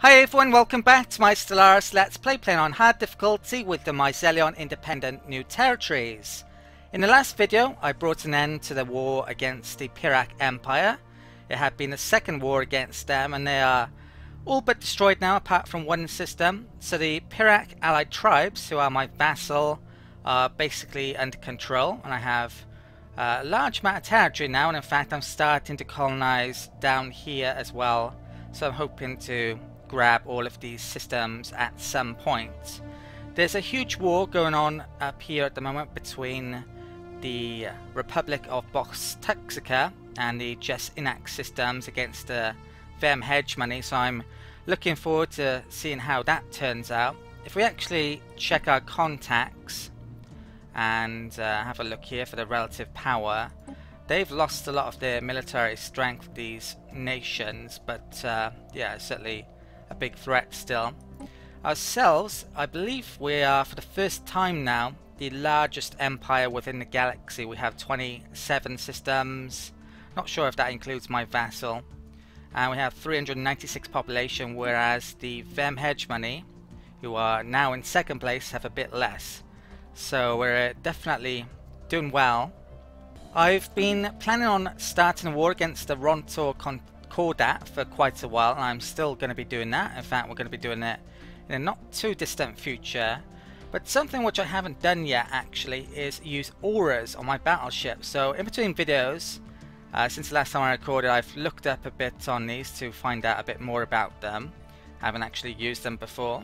Hi everyone, welcome back to my Stellaris Let's Play playing on hard difficulty with the Miseleon independent new territories. In the last video I brought an end to the war against the Pirac Empire. It had been the second war against them and they are all but destroyed now apart from one system. So the Pirac allied tribes, who are my vassal, are basically under control, and I have a large amount of territory now, and in fact I'm starting to colonize down here as well. So I'm hoping to grab all of these systems at some point. There's a huge war going on up here at the moment between the Republic of Box-Tuxica and the Jes-Inac systems against the Verm hegemony, so I'm looking forward to seeing how that turns out. If we actually check our contacts and have a look here for the relative power, they've lost a lot of their military strength, these nations, but yeah, certainly a big threat still. Ourselves, I believe we are for the first time now the largest empire within the galaxy. We have 27 systems, not sure if that includes my vassal, and we have 396 population, whereas the Verm hegemony, who are now in second place, have a bit less. So we're definitely doing well. I've been planning on starting a war against the Rontor Concordat for quite a while, and I'm still going to be doing that. In fact, we're going to be doing it in a not too distant future. But something which I haven't done yet actually is use auras on my battleship. So in between videos, since the last time I recorded, I've looked up a bit on these to find out a bit more about them. I haven't actually used them before.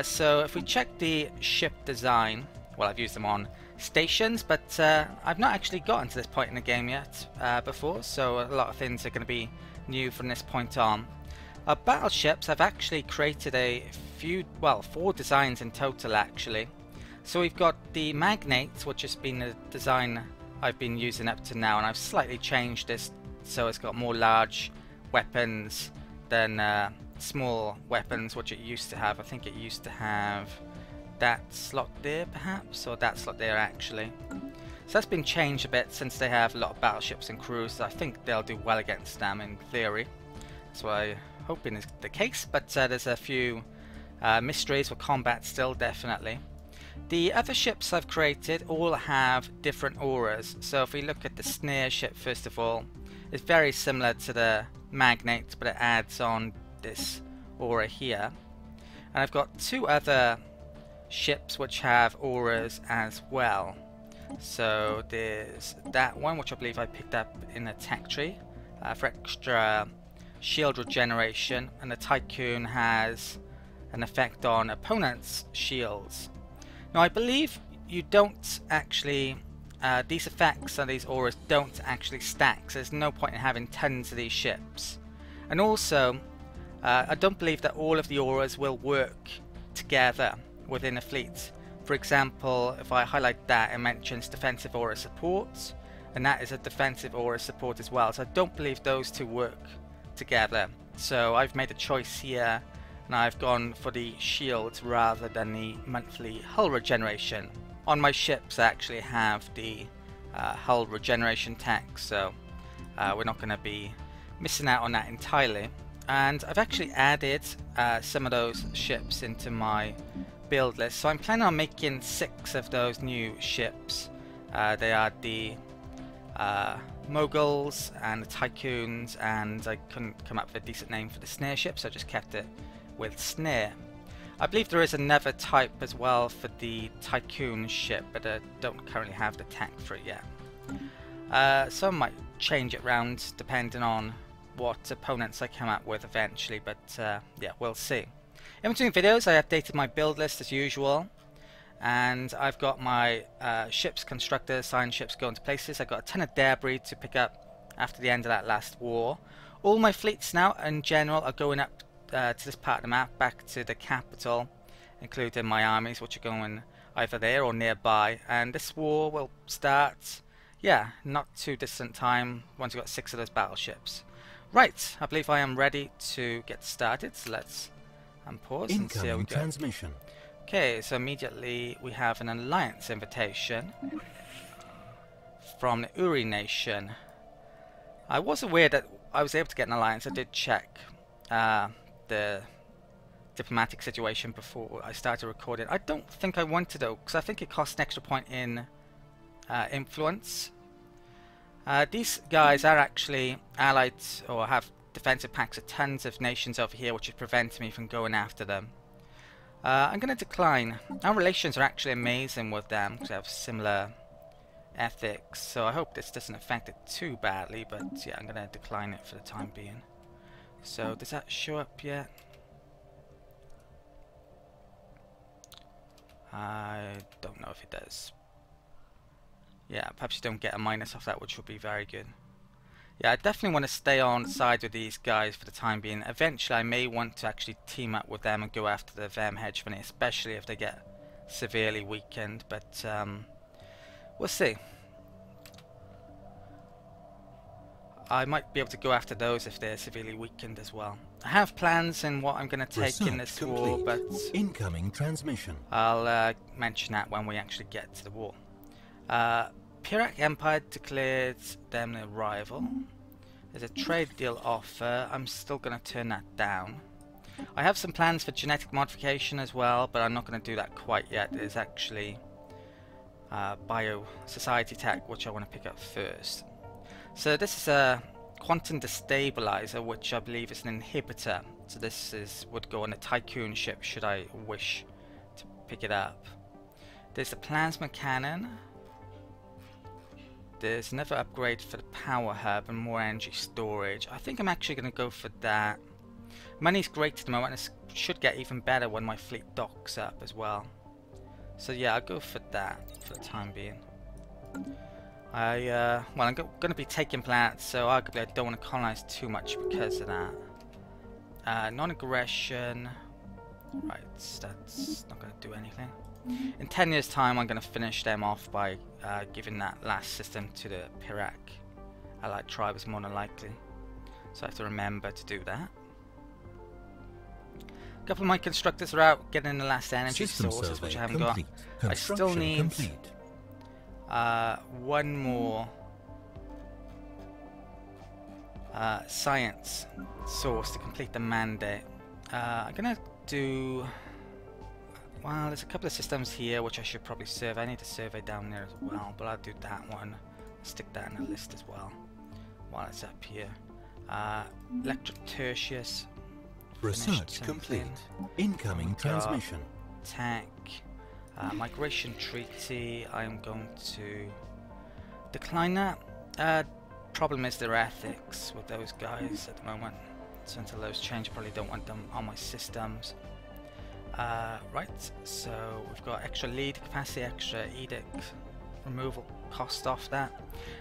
So if we check the ship design, well, I've used them on stations, but I've not actually gotten to this point in the game yet before, so a lot of things are going to be new from this point on. Our battleships, I've actually created a few, well, 4 designs in total actually. So we've got the Magnate, which has been the design I've been using up to now, and I've slightly changed this so it's got more large weapons than small weapons, which it used to have. I think it used to have that slot there perhaps, or that slot there actually. So that's been changed a bit since they have a lot of battleships and crews. So I think they'll do well against them in theory. That's what I'm hoping is the case, but there's a few mysteries with combat still, definitely. The other ships I've created all have different auras. So if we look at the Snare ship first of all, it's very similar to the Magnate, but it adds on this aura here. And I've got 2 other ships which have auras as well. So there's that one, which I believe I picked up in the tech tree for extra shield regeneration, and the Tycoon has an effect on opponents' shields. Now I believe you don't actually, these effects and these auras don't actually stack, so there's no point in having tons of these ships. And also I don't believe that all of the auras will work together within a fleet. For example, if I highlight that, it mentions defensive aura support, and that is a defensive aura support as well. So I don't believe those 2 work together. So I've made a choice here, and I've gone for the shields rather than the monthly hull regeneration. On my ships I actually have the hull regeneration tech, so we're not going to be missing out on that entirely. And I've actually added some of those ships into my build list, so I'm planning on making 6 of those new ships. They are the Moguls and the Tycoons, and I couldn't come up with a decent name for the Snare ship, so I just kept it with Snare. I believe there is another type as well for the Tycoon ship, but I don't currently have the tech for it yet. So I might change it around depending on what opponents I come up with eventually, but yeah, we'll see. In between videos I updated my build list as usual, and I've got my ships constructed, assigned ships going to places. I've got a ton of debris to pick up after the end of that last war. All my fleets now in general are going up to this part of the map, back to the capital, including my armies, which are going either there or nearby, and this war will start, yeah, not too distant time once you've got 6 of those battleships. Right, I believe I am ready to get started, so let's unpause and see how we go. Transmission. Okay, so immediately we have an alliance invitation from the Uri nation. I was aware that I was able to get an alliance. I did check the diplomatic situation before I started recording. I don't think I want to though, because I think it costs an extra point in influence. These guys are actually allied or have defensive pacts of tons of nations over here, which is preventing me from going after them. I'm going to decline. Our relations are actually amazing with them because they have similar ethics, so I hope this doesn't affect it too badly, but yeah, I'm going to decline it for the time being. So does that show up yet? I don't know if it does. Yeah, perhaps you don't get a minus off that, which would be very good. Yeah, I definitely want to stay on side with these guys for the time being. Eventually I may want to actually team up with them and go after the Vem hedge money, especially if they get severely weakened, but we'll see. I might be able to go after those if they're severely weakened as well. I have plans in what I'm going to take in this war, but incoming transmission. I'll mention that when we actually get to the war. Pirak Empire declared them a rival. There's a trade deal offer. I'm still going to turn that down. I have some plans for genetic modification as well, but I'm not going to do that quite yet. There's actually bio society tech, which I want to pick up first. So this is a quantum destabilizer, which I believe is an inhibitor. So this would go on a Tycoon ship should I wish to pick it up. There's the plasma cannon. There's another upgrade for the power hub and more energy storage. I think I'm actually going to go for that. Money's great at the moment, and it should get even better when my fleet docks up as well. So yeah, I'll go for that for the time being. Well, I'm going to be taking planets, so arguably I don't want to colonize too much because of that. Non-aggression. Right, that's not going to do anything. In 10 years' time, I'm going to finish them off by giving that last system to the Pirak allied tribes, more than likely. So I have to remember to do that. A couple of my constructors are out getting the last energy sources, which I haven't got. I still need one more science source to complete the mandate. I'm going to do... Well, there's a couple of systems here which I should probably survey. I need to survey down there as well, but I'll do that one. Stick that in the list as well while it's up here. Electric Tertius. Research complete. Incoming transmission. Tech. Migration Treaty. I'm going to decline that. Problem is their ethics with those guys at the moment. So until those change, I probably don't want them on my systems. Right, so we've got extra lead capacity, extra edict removal cost off that.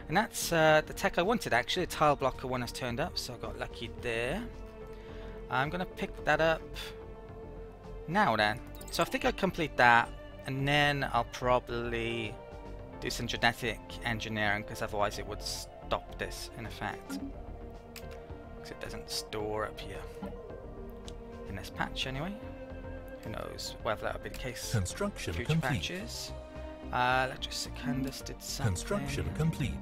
And that's the tech I wanted actually. The tile blocker one has turned up, so I got lucky there. I'm going to pick that up now then. So I think I'll complete that, and then I'll probably do some genetic engineering, because otherwise it would stop this in effect. Because it doesn't store up here. In this patch anyway. Who knows whether that'll be the case. Construction future complete. Patches. Electric Secundus did something. Construction complete.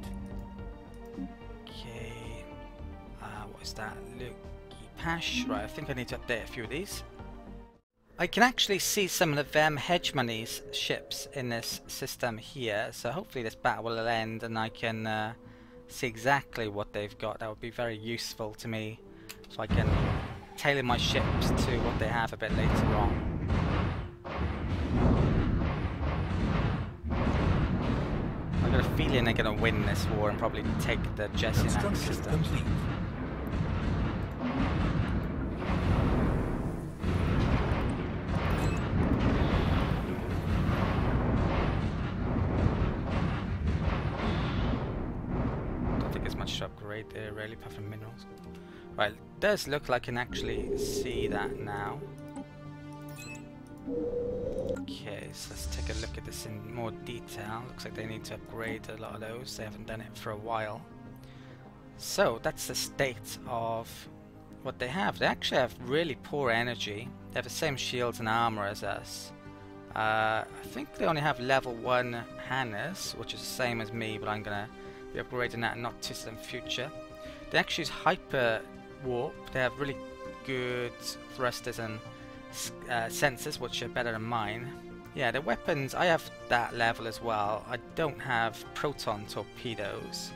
Okay. What is that? Luke Pash. Right, I think I need to update a few of these. I can actually see some of the Vem Hegemony's ships in this system here, so hopefully this battle will end and I can see exactly what they've got. That would be very useful to me, so I can tailor my ships to what they have a bit later on. I've got a feeling they're going to win this war and probably take the Jesse system. Complete. To upgrade there really, apart from minerals. Right, it does look like I can actually see that now. Okay, so let's take a look at this in more detail. Looks like they need to upgrade a lot of those. They haven't done it for a while. So that's the state of what they have. They actually have really poor energy. They have the same shields and armor as us. I think they only have level 1 Hannes, which is the same as me, but I'm gonna be upgrading that in not too distant future. They actually use hyper warp. They have really good thrusters and sensors, which are better than mine. Yeah, the weapons, I have that level as well. I don't have proton torpedoes.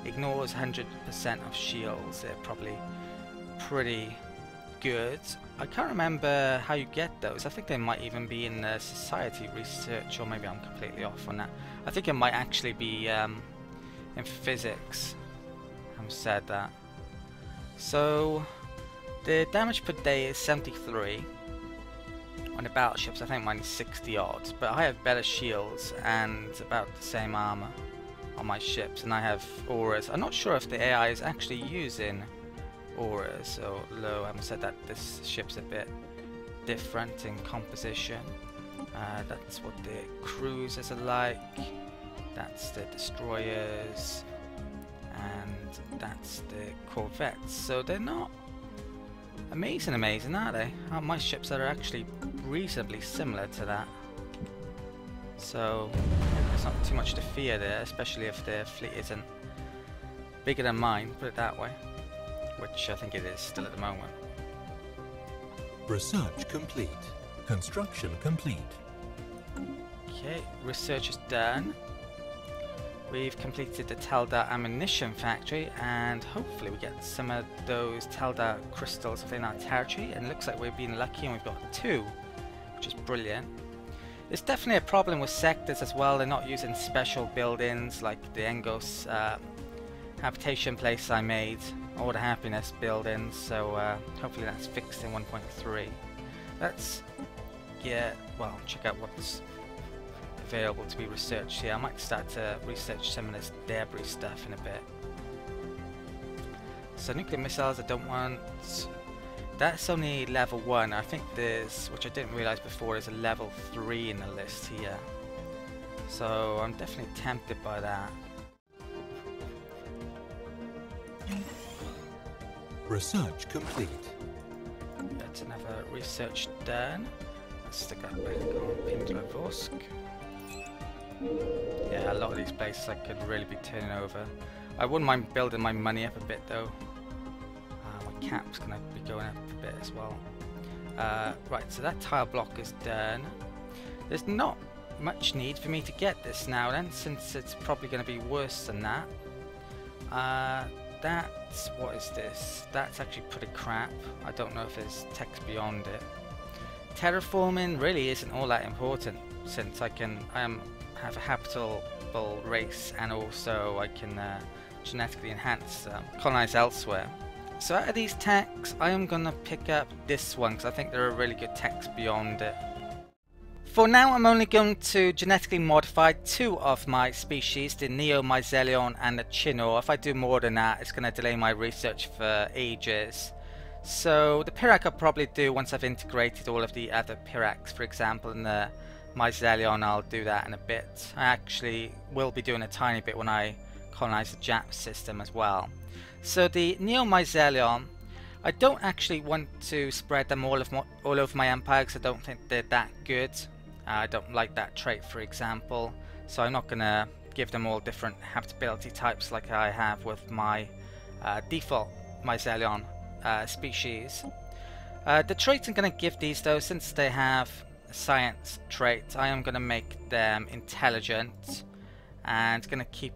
Ignores 100% of shields. They're probably pretty good. I can't remember how you get those. I think they might even be in the society research, or maybe I'm completely off on that. I think it might actually be in physics. I haven't said that. So the damage per day is 73. On the battleships, I think mine is 60 odd, but I have better shields and about the same armor on my ships, and I have auras. I'm not sure if the AI is actually using auras, although I haven't said that this ship's a bit different in composition. That's what the cruisers are like, that's the destroyers, and that's the corvettes. So they're not amazing, are they? My ships are actually reasonably similar to that. So there's not too much to fear there, especially if their fleet isn't bigger than mine, put it that way. Which I think it is still at the moment. Research complete. Construction complete. Okay, research is done. We've completed the Teldar ammunition factory, and hopefully we get some of those Teldar crystals within our territory, and it looks like we've been lucky and we've got 2, which is brilliant. There's definitely a problem with sectors as well. They're not using special buildings like the Engos habitation place I made, or the happiness buildings, so hopefully that's fixed in 1.3. Let's check out what's available to be researched here. I might start to research some of this debris stuff in a bit. So nuclear missiles I don't want. That's only level 1. I think there's, which I didn't realise before, there's a level 3 in the list here. So I'm definitely tempted by that. Research complete. That's another research done. Let's stick that back on Pindlovorsk. Yeah, a lot of these places I could really be turning over. I wouldn't mind building my money up a bit though. My cap's gonna be going up a bit as well. Right, so that tile block is done. There's not much need for me to get this now then, since it's probably going to be worse than that. What is this? That's actually pretty crap. I don't know if there's text beyond it. Terraforming really isn't all that important, since I have a habitable race, and also I can genetically enhance, colonize elsewhere. So out of these techs, I am going to pick up this one, because I think there are really good techs beyond it. For now, I'm only going to genetically modify 2 of my species, the Neo-Miseleon and the Chinor. If I do more than that, it's going to delay my research for ages. So the Pirac I'll probably do once I've integrated all of the other Piracs, for example, and the Miseleon, I'll do that in a bit. I actually will be doing a tiny bit when I colonize the Jap system as well. So the Neo-Miseleon, I don't actually want to spread them all over my empire, because I don't think they're that good. I don't like that trait, for example, so I'm not going to give them all different habitability types like I have with my default Miseleon species. The traits I'm going to give these though, since they have a science trait, I am going to make them intelligent, and going to keep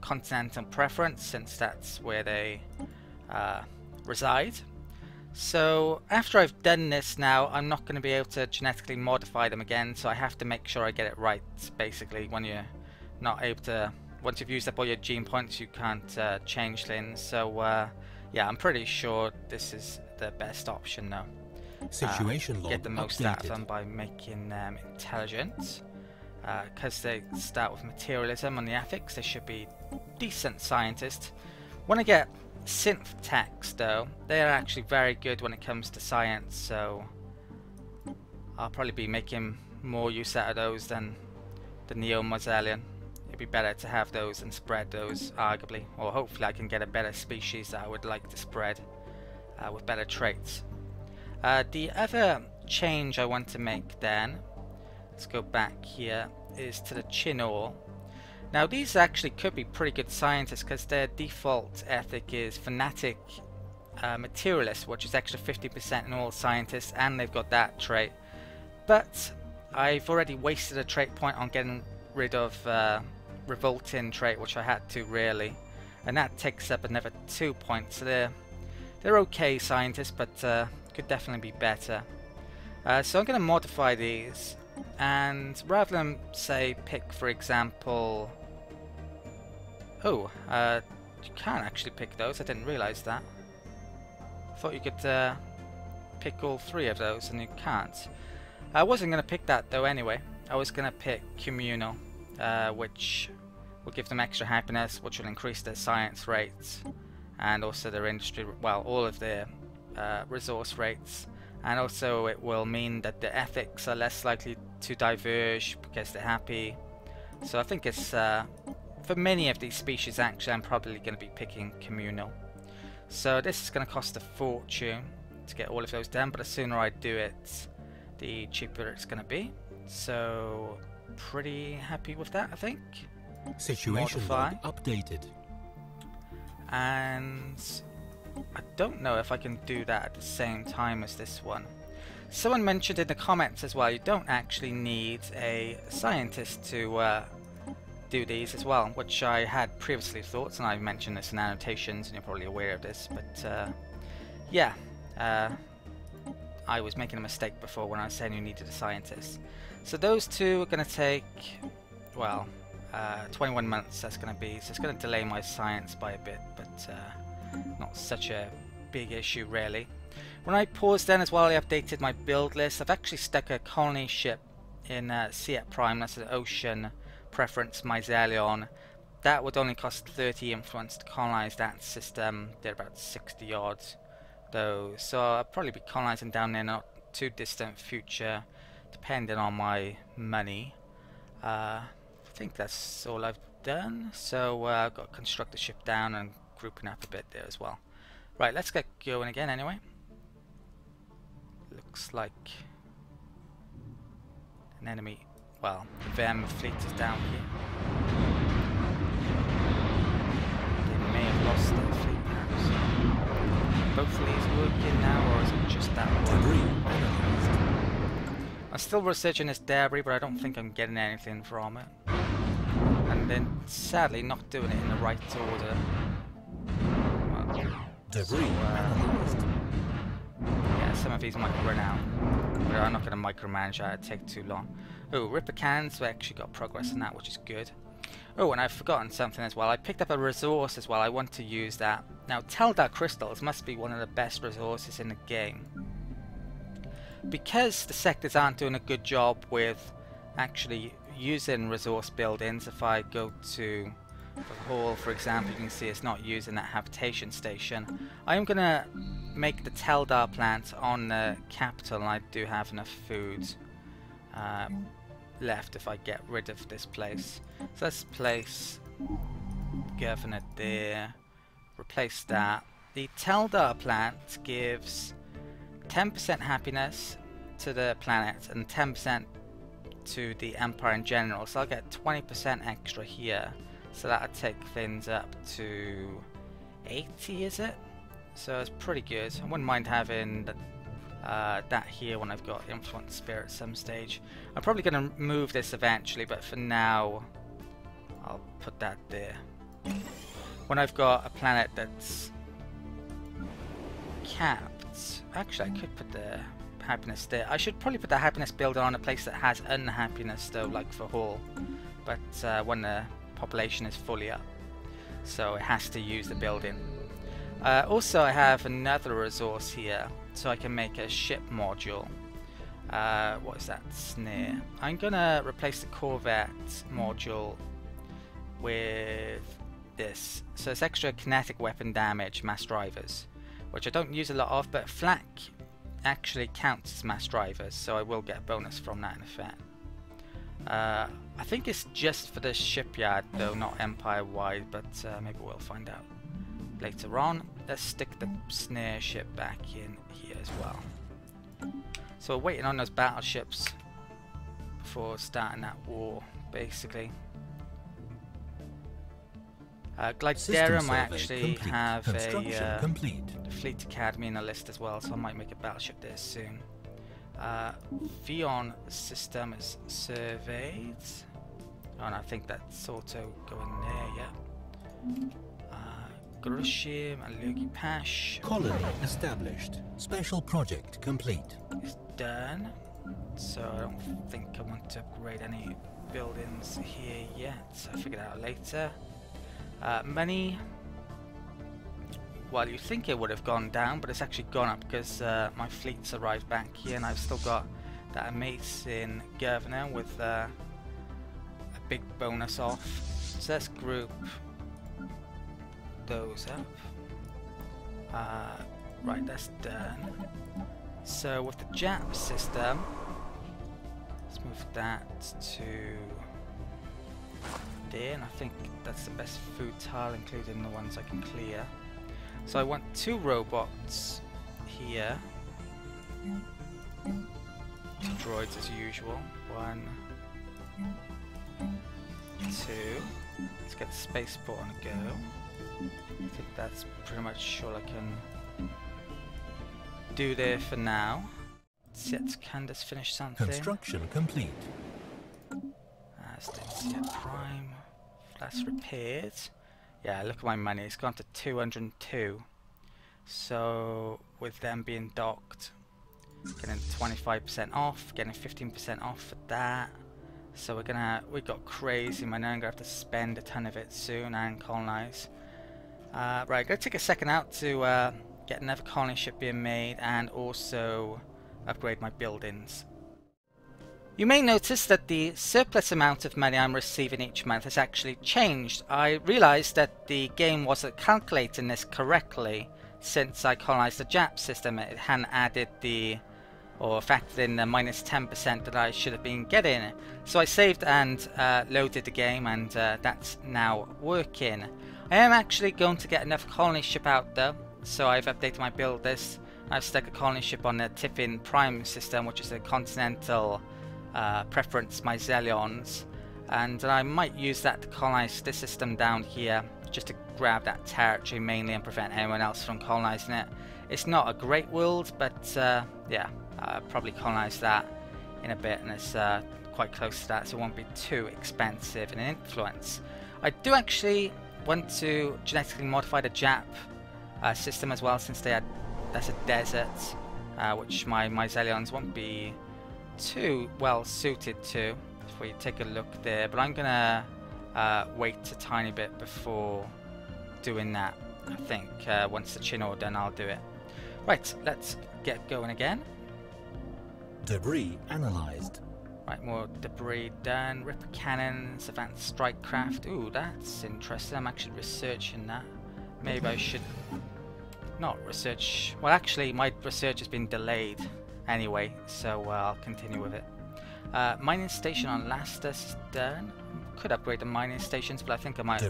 continental preference, since that's where they reside. So after I've done this now, I'm not going to be able to genetically modify them again, so I have to make sure I get it right. Basically, when you're not able to, once you've used up all your gene points, you can't change things. So yeah, I'm pretty sure this is the best option now. Situation log get the most out of them by making them intelligent, because they start with materialism on the ethics. They should be decent scientists. When I get synth techs though, they are actually very good when it comes to science, so I'll probably be making more use out of those than the Neo-Miseleon. It'd be better to have those and spread those, arguably, or hopefully I can get a better species that I would like to spread with better traits. The other change I want to make then, let's go back here, is to the Chinor. Now these actually could be pretty good scientists, because their default ethic is Fanatic Materialist, which is extra 50% in all scientists, and they've got that trait. But I've already wasted a trait point on getting rid of Revolting trait, which I had to really, and that takes up another 2 points. So they're okay scientists, but could definitely be better. So I'm going to modify these, and rather than say pick, for example, you can't actually pick those. I didn't realize that. I thought you could pick all 3 of those, and you can't. I wasn't going to pick that though anyway. I was going to pick communal, which will give them extra happiness, which will increase their science rates and also their industry, well, all of their resource rates, and also it will mean that the ethics are less likely to diverge because they're happy. So I think it's for many of these species actually I'm probably going to be picking communal. So this is going to cost a fortune to get all of those done, but the sooner I do it, the cheaper it's going to be. So pretty happy with that, I think. Situation log updated. And I don't know if I can do that at the same time as this one. Someone mentioned in the comments as well, you don't actually need a scientist to do these as well, which I had previously thought, and I mentioned this in annotations, and you're probably aware of this, but yeah, I was making a mistake before when I was saying you needed a scientist. So those 2 are going to take, well, 21 months that's going to be, so it's going to delay my science by a bit, but not such a big issue really. When I paused then as well, I updated my build list. I've actually stuck a colony ship in Sea Prime, that's an ocean preference Miseleon. That would only cost 30 influence to colonize that system. They're about 60 odd though, so I'll probably be colonizing down there in a not too distant future, depending on my money. I think that's all I've done, so I've got to construct the ship down and grouping up a bit there as well. Right, let's get going again anyway. Looks like an enemy, well, the VM fleet is down here. They may have lost their fleet perhaps. Hopefully it's working now, or is it just that one? I'm still researching this debris, but I don't think I'm getting anything from it. And then sadly not doing it in the right order. Well, Debris. Yeah, some of these might run out, but I'm not going to micromanage that, it'd take too long. Oh, Ripper Cans, we actually got progress in that, which is good. Oh, and I've forgotten something as well. I picked up a resource as well. I want to use that. Now, Teldar crystals must be one of the best resources in the game. Because the sectors aren't doing a good job with actually using resource buildings, if I go to the hall, for example, you can see it's not using that habitation station. I am going to make the Teldar plant on the capital, and I do have enough food left if I get rid of this place. So let's place Governor there, replace that. The Teldar plant gives 10% happiness to the planet and 10% to the Empire in general, so I'll get 20% extra here, so that'll take things up to 80, is it? So it's pretty good. I wouldn't mind having that here when I've got Influence Spirit at some stage. I'm probably going to move this eventually, but for now I'll put that there. When I've got a planet that's capped, actually I could put the happiness there. I should probably put the happiness builder on a place that has unhappiness though, like for Hall, but when the population is fully up, so it has to use the building. Also I have another resource here, so I can make a ship module. What is that? Snare. I'm gonna replace the Corvette module with this. So it's extra kinetic weapon damage, mass drivers, which I don't use a lot of, but flak actually counts as mass drivers, so I will get a bonus from that in effect. I think it's just for the shipyard though, not empire wide, but maybe we'll find out later on. Let's stick the snare ship back in here as well. So we're waiting on those battleships before starting that war, basically. Glidarium, I actually have a complete. Fleet Academy in the list as well, so I might make a battleship there soon. Vion system is surveyed. Oh, and I think that's auto going there, yeah. Grushim and Lugi Pash. Colony established. Special project complete. Is done. So I don't think I want to upgrade any buildings here yet. I'll figure that out later. Money. Well, you think it would have gone down, but it's actually gone up because my fleet's arrived back here, and I've still got that amazing governor with a big bonus off. So let's group those up. Right, that's done. So with the Jap system, let's move that to there, and I think that's the best food tile, including the ones I can clear. So I want 2 robots here. 2 droids as usual. 1, 2. Let's get the spaceport on a go. I think that's pretty much all I can do there for now. Let's Candace finish something. Construction complete. Prime. That's repaired. Yeah, look at my money. It's gone to 202. So with them being docked, getting 25% off, getting 15% off for that. So we got crazy money. I'm gonna have to spend a ton of it soon and colonize. Right, I'm gonna take a second out to get another colony ship being made and also upgrade my buildings. You may notice that the surplus amount of money I'm receiving each month has actually changed. I realized that the game wasn't calculating this correctly since I colonized the Jap system. It hadn't added or factored in the minus 10% that I should have been getting. So I saved and loaded the game, and that's now working. I am actually going to get another colony ship out though, so I've updated my build list. I've stuck a colony ship on the Tiffin Prime system, which is a continental preference Miseleons, and I might use that to colonize this system down here, just to grab that territory mainly and prevent anyone else from colonizing it. It's not a great world, but yeah, I'll probably colonize that in a bit, and it's quite close to that, so it won't be too expensive in influence. I do actually want to genetically modify the Jap system as well, since that's a desert, which my Miseleons won't be too well suited to, if we take a look there, but I'm gonna wait a tiny bit before doing that. I think once the Chinor done, I'll do it. Right, let's get going again. Debris analyzed. Right, more debris done. Ripper cannons, advanced strike craft. Ooh, that's interesting. I'm actually researching that. Maybe I should not research. Well, actually, my research has been delayed anyway, so I'll continue with it. Mining station on Lastus is done. Could upgrade the mining stations, but I think I might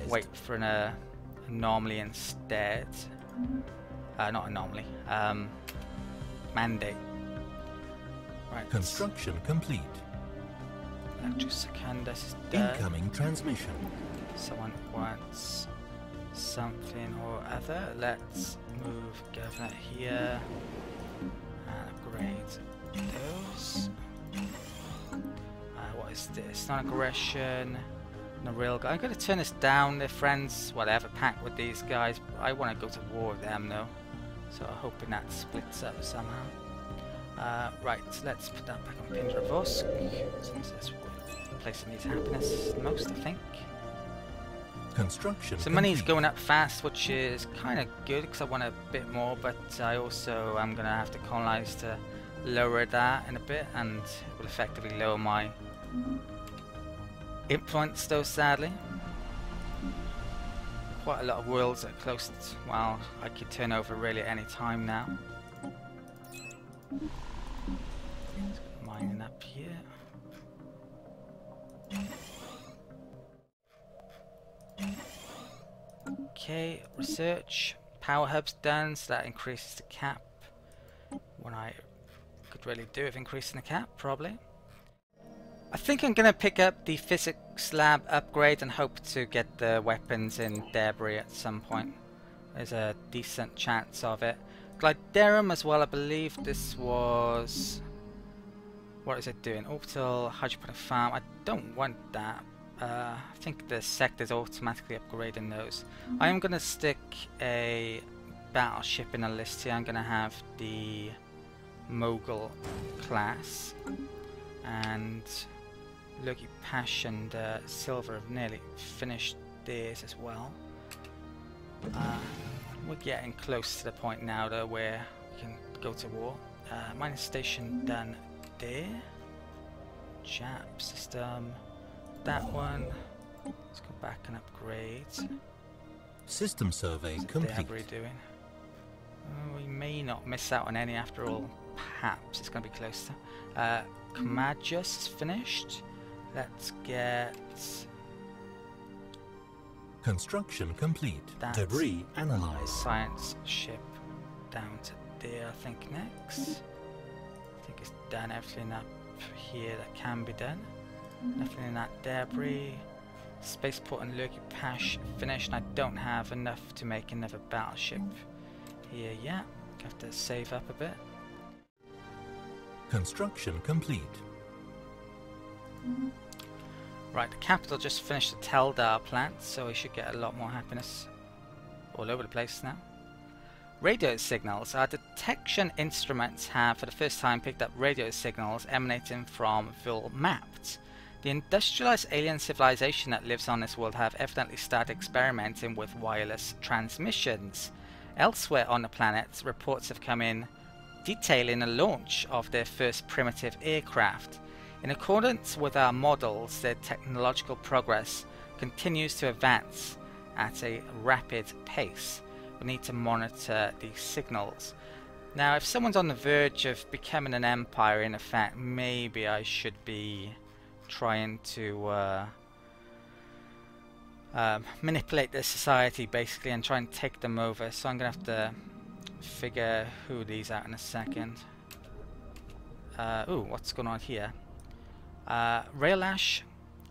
wait for an anomaly instead. Not anomaly. Mandate. Right. Construction complete. Electric Secundus is done. Incoming transmission. Someone wants something or other. Let's move Governor here and upgrade those. What is this? Non-aggression. No real guy. I'm going to turn this down. They're friends. Whatever. Pact with these guys. I want to go to war with them though. So I'm hoping that splits up somehow. Right, let's put that back on Pindra Vosk, since that's the place that needs happiness the most, I think. Construction. So money's going up fast, which is kind of good because I want a bit more, but I also am going to have to colonize to lower that in a bit, and it will effectively lower my influence though, sadly. Quite a lot of worlds that are close to, well, I could turn over really at any time now. Mining up here. Okay, research. Power hub's done, so that increases the cap. What I could really do with increasing the cap, probably. I think I'm going to pick up the physics lab upgrade and hope to get the weapons in debris at some point. There's a decent chance of it. Gliderum as well, I believe this was... What is it doing? Orbital hydroponic farm. I don't want that. I think the sector's automatically upgrading those. I am going to stick a battleship in a list here. I'm going to have the Mogul class. And Loki Pash and Silver have nearly finished theirs as well. We're getting close to the point now though where we can go to war. Mining station done there. Jap system. That one. Let's go back and upgrade. System survey complete. Debris doing? We may not miss out on any after all. Perhaps it's going to be close to. Comadjus is finished. Let's get construction complete. Debris analyzed. Science ship down to there, I think next. I think it's done everything up here that can be done. Nothing in that debris. Spaceport and Lurky Pash finished, and I don't have enough to make another battleship here yet. Have to save up a bit. Construction complete. Right, the capital just finished the Teldar plant, so we should get a lot more happiness all over the place now. Radio signals. Our detection instruments have for the first time picked up radio signals emanating from Vulmapt. The industrialized alien civilization that lives on this world have evidently started experimenting with wireless transmissions. Elsewhere on the planet, reports have come in detailing the launch of their first primitive aircraft. In accordance with our models, their technological progress continues to advance at a rapid pace. We need to monitor these signals. Now, if someone's on the verge of becoming an empire, in effect, maybe I should be trying to manipulate their society, basically, and try and take them over. So I'm going to have to figure who these out in a second. Ooh, what's going on here? Raelash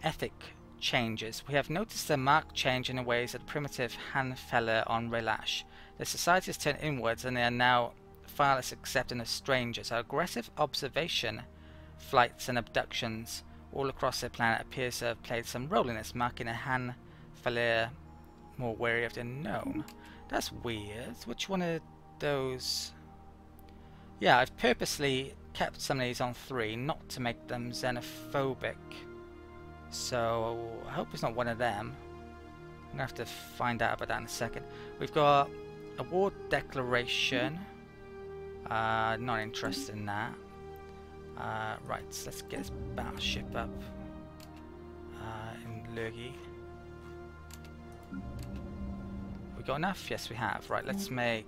ethic changes. We have noticed a marked change in the ways of the primitive Hanfeller on Raelash. The society has turned inwards and they are now far less accepting of strangers. Our aggressive observation flights and abductions all across their planet appears to have played some role in this, marking a Hanfeller more wary of the unknown. That's weird. Which one of those? Yeah, I've purposely kept some of these on 3, not to make them xenophobic. So I hope it's not one of them. I'm going to have to find out about that in a second. We've got a war declaration. Not interested in that. Right, so let's get this battleship up in Lurgi. We got enough? Yes, we have. Right, let's make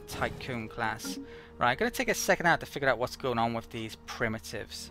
Tycoon class. Right, I'm going to take a second out to figure out what's going on with these primitives.